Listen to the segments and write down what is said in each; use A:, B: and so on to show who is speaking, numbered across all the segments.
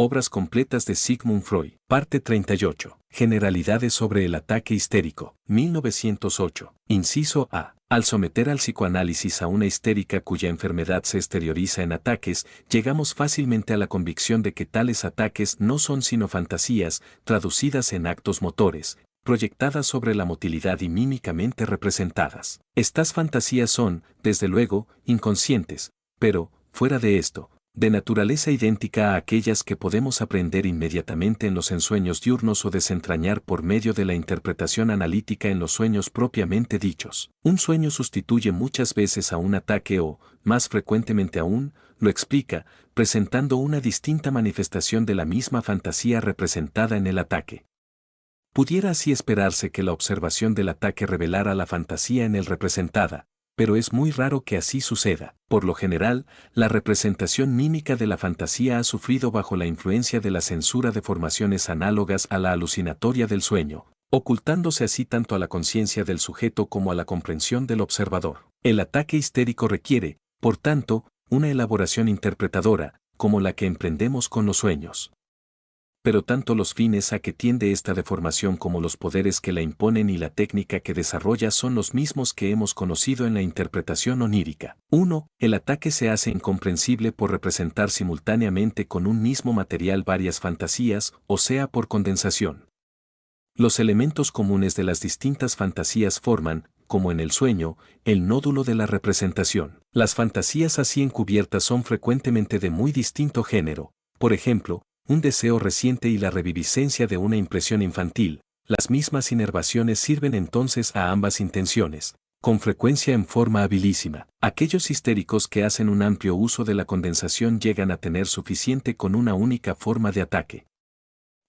A: Obras completas de Sigmund Freud. Parte 38. Generalidades sobre el ataque histérico. 1908. Inciso A. Al someter al psicoanálisis a una histérica cuya enfermedad se exterioriza en ataques, llegamos fácilmente a la convicción de que tales ataques no son sino fantasías, traducidas en actos motores, proyectadas sobre la motilidad y mímicamente representadas. Estas fantasías son, desde luego, inconscientes, pero, fuera de esto, de naturaleza idéntica a aquellas que podemos aprender inmediatamente en los ensueños diurnos o desentrañar por medio de la interpretación analítica en los sueños propiamente dichos. Un sueño sustituye muchas veces a un ataque o, más frecuentemente aún, lo explica, presentando una distinta manifestación de la misma fantasía representada en el ataque. Pudiera así esperarse que la observación del ataque revelara la fantasía en él representada, pero es muy raro que así suceda. Por lo general, la representación mímica de la fantasía ha sufrido bajo la influencia de la censura de formaciones análogas a la alucinatoria del sueño, ocultándose así tanto a la conciencia del sujeto como a la comprensión del observador. El ataque histérico requiere, por tanto, una elaboración interpretadora, como la que emprendemos con los sueños. Pero tanto los fines a que tiende esta deformación como los poderes que la imponen y la técnica que desarrolla son los mismos que hemos conocido en la interpretación onírica. 1. El ataque se hace incomprensible por representar simultáneamente con un mismo material varias fantasías, o sea por condensación. Los elementos comunes de las distintas fantasías forman, como en el sueño, el nódulo de la representación. Las fantasías así encubiertas son frecuentemente de muy distinto género, por ejemplo, un deseo reciente y la reviviscencia de una impresión infantil. Las mismas inervaciones sirven entonces a ambas intenciones, con frecuencia en forma habilísima. Aquellos histéricos que hacen un amplio uso de la condensación llegan a tener suficiente con una única forma de ataque.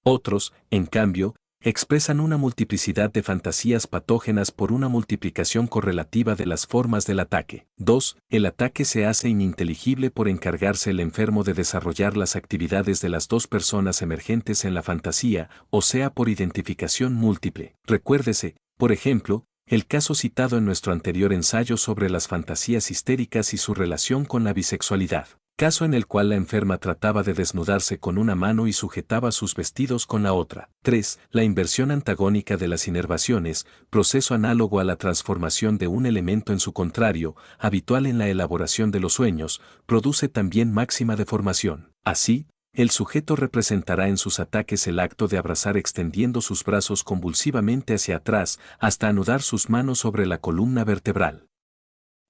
A: Otros, en cambio, expresan una multiplicidad de fantasías patógenas por una multiplicación correlativa de las formas del ataque. 2. El ataque se hace ininteligible por encargarse el enfermo de desarrollar las actividades de las dos personas emergentes en la fantasía, o sea por identificación múltiple. Recuérdese, por ejemplo, el caso citado en nuestro anterior ensayo sobre las fantasías histéricas y su relación con la bisexualidad. Caso en el cual la enferma trataba de desnudarse con una mano y sujetaba sus vestidos con la otra. 3. La inversión antagónica de las inervaciones, proceso análogo a la transformación de un elemento en su contrario, habitual en la elaboración de los sueños, produce también máxima deformación. Así, el sujeto representará en sus ataques el acto de abrazar extendiendo sus brazos convulsivamente hacia atrás hasta anudar sus manos sobre la columna vertebral.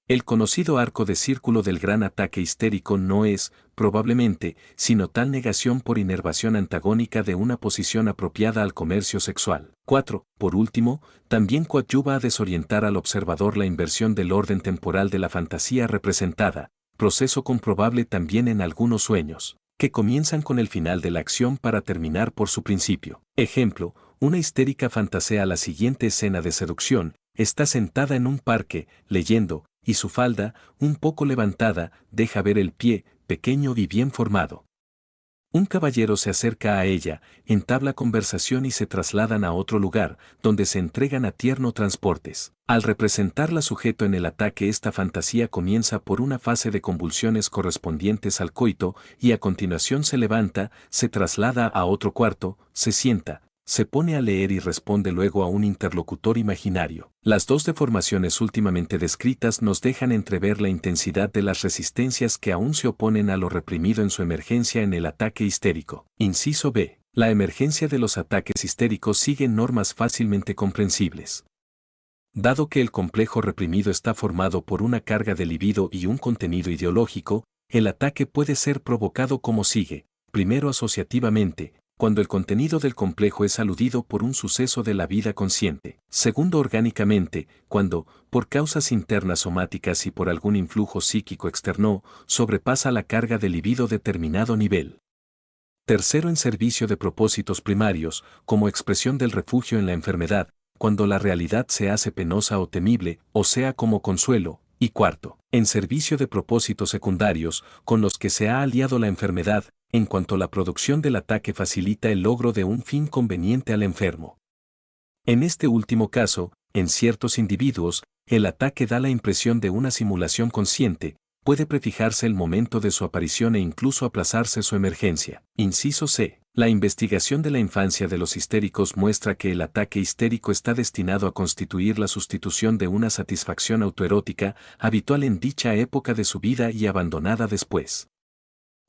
A: El conocido arco de círculo del gran ataque histérico no es, probablemente, sino tal negación por inervación antagónica de una posición apropiada al comercio sexual. 4. Por último, también coadyuva a desorientar al observador la inversión del orden temporal de la fantasía representada, proceso comprobable también en algunos sueños, que comienzan con el final de la acción para terminar por su principio. Ejemplo, una histérica fantasea la siguiente escena de seducción: está sentada en un parque, leyendo, y su falda, un poco levantada, deja ver el pie, pequeño y bien formado. Un caballero se acerca a ella, entabla conversación y se trasladan a otro lugar, donde se entregan a tierno transportes. Al representarla sujeto en el ataque, esta fantasía comienza por una fase de convulsiones correspondientes al coito, y a continuación se levanta, se traslada a otro cuarto, se sienta, se pone a leer y responde luego a un interlocutor imaginario. Las dos deformaciones últimamente descritas nos dejan entrever la intensidad de las resistencias que aún se oponen a lo reprimido en su emergencia en el ataque histérico. Inciso B. La emergencia de los ataques histéricos sigue normas fácilmente comprensibles. Dado que el complejo reprimido está formado por una carga de libido y un contenido ideológico, el ataque puede ser provocado como sigue. Primero, asociativamente, cuando el contenido del complejo es aludido por un suceso de la vida consciente. Segundo, orgánicamente, cuando, por causas internas somáticas y por algún influjo psíquico externo, sobrepasa la carga de libido determinado nivel. Tercero, en servicio de propósitos primarios, como expresión del refugio en la enfermedad, cuando la realidad se hace penosa o temible, o sea como consuelo. Y cuarto, en servicio de propósitos secundarios, con los que se ha aliado la enfermedad, en cuanto la producción del ataque facilita el logro de un fin conveniente al enfermo. En este último caso, en ciertos individuos, el ataque da la impresión de una simulación consciente, puede prefijarse el momento de su aparición e incluso aplazarse su emergencia. Inciso C. La investigación de la infancia de los histéricos muestra que el ataque histérico está destinado a constituir la sustitución de una satisfacción autoerótica habitual en dicha época de su vida y abandonada después.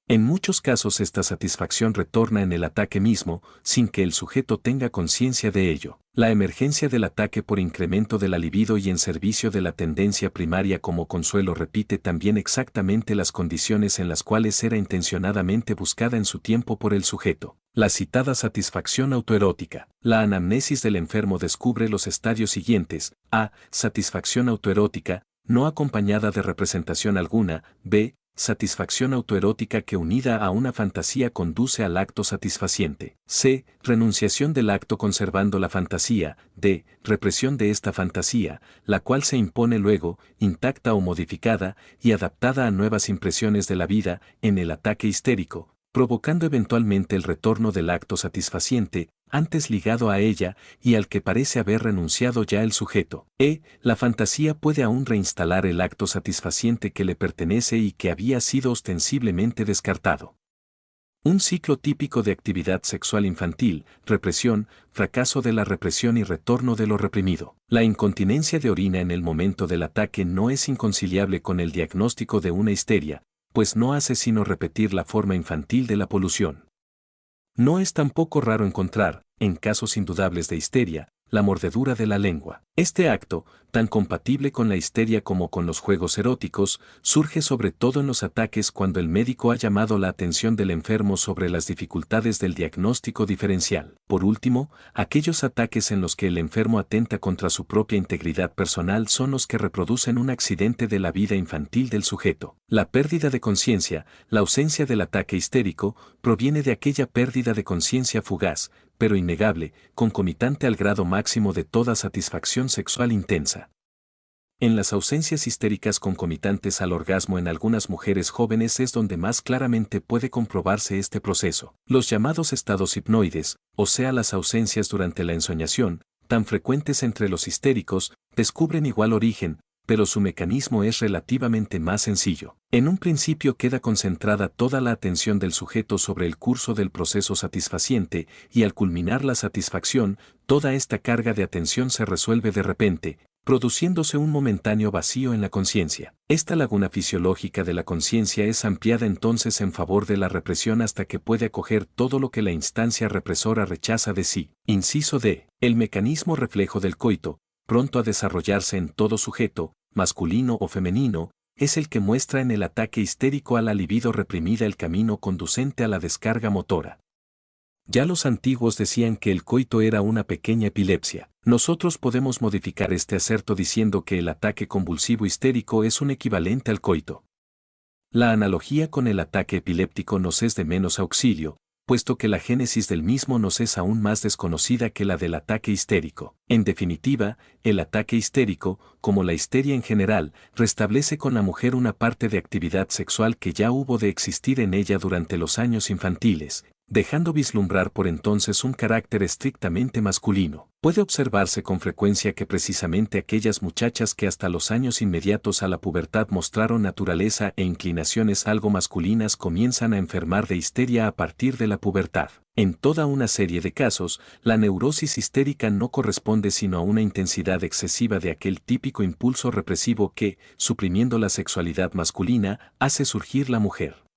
A: En muchos casos esta satisfacción retorna en el ataque mismo, sin que el sujeto tenga conciencia de ello. La emergencia del ataque por incremento de la libido y en servicio de la tendencia primaria como consuelo repite también exactamente las condiciones en las cuales era intencionadamente buscada en su tiempo por el sujeto. La citada satisfacción autoerótica. La anamnesis del enfermo descubre los estadios siguientes: A. Satisfacción autoerótica, no acompañada de representación alguna. B. Satisfacción autoerótica que unida a una fantasía conduce al acto satisfaciente. C. Renunciación del acto conservando la fantasía. D. Represión de esta fantasía, la cual se impone luego, intacta o modificada, y adaptada a nuevas impresiones de la vida, en el ataque histérico, provocando eventualmente el retorno del acto satisfaciente, antes ligado a ella y al que parece haber renunciado ya el sujeto. La fantasía puede aún reinstalar el acto satisfaciente que le pertenece y que había sido ostensiblemente descartado. Un ciclo típico de actividad sexual infantil: represión, fracaso de la represión y retorno de lo reprimido. La incontinencia de orina en el momento del ataque no es inconciliable con el diagnóstico de una histeria, pues no hace sino repetir la forma infantil de la polución. No es tampoco raro encontrar, en casos indudables de histeria, la mordedura de la lengua. Este acto, tan compatible con la histeria como con los juegos eróticos, surge sobre todo en los ataques cuando el médico ha llamado la atención del enfermo sobre las dificultades del diagnóstico diferencial. Por último, aquellos ataques en los que el enfermo atenta contra su propia integridad personal son los que reproducen un accidente de la vida infantil del sujeto. La pérdida de conciencia, la ausencia del ataque histérico, proviene de aquella pérdida de conciencia fugaz, pero innegable, concomitante al grado máximo de toda satisfacción sexual intensa. En las ausencias histéricas concomitantes al orgasmo en algunas mujeres jóvenes es donde más claramente puede comprobarse este proceso. Los llamados estados hipnoides, o sea las ausencias durante la ensoñación, tan frecuentes entre los histéricos, descubren igual origen, pero su mecanismo es relativamente más sencillo. En un principio queda concentrada toda la atención del sujeto sobre el curso del proceso satisfaciente, y al culminar la satisfacción, toda esta carga de atención se resuelve de repente, produciéndose un momentáneo vacío en la conciencia. Esta laguna fisiológica de la conciencia es ampliada entonces en favor de la represión hasta que puede acoger todo lo que la instancia represora rechaza de sí. Inciso D. El mecanismo reflejo del coito, pronto a desarrollarse en todo sujeto, masculino o femenino, es el que muestra en el ataque histérico a la libido reprimida el camino conducente a la descarga motora. Ya los antiguos decían que el coito era una pequeña epilepsia. Nosotros podemos modificar este aserto diciendo que el ataque convulsivo histérico es un equivalente al coito. La analogía con el ataque epiléptico nos es de menos auxilio, puesto que la génesis del mismo nos es aún más desconocida que la del ataque histérico. En definitiva, el ataque histérico, como la histeria en general, restablece con la mujer una parte de actividad sexual que ya hubo de existir en ella durante los años infantiles, dejando vislumbrar por entonces un carácter estrictamente masculino. Puede observarse con frecuencia que precisamente aquellas muchachas que hasta los años inmediatos a la pubertad mostraron naturaleza e inclinaciones algo masculinas comienzan a enfermar de histeria a partir de la pubertad. En toda una serie de casos, la neurosis histérica no corresponde sino a una intensidad excesiva de aquel típico impulso represivo que, suprimiendo la sexualidad masculina, hace surgir la mujer.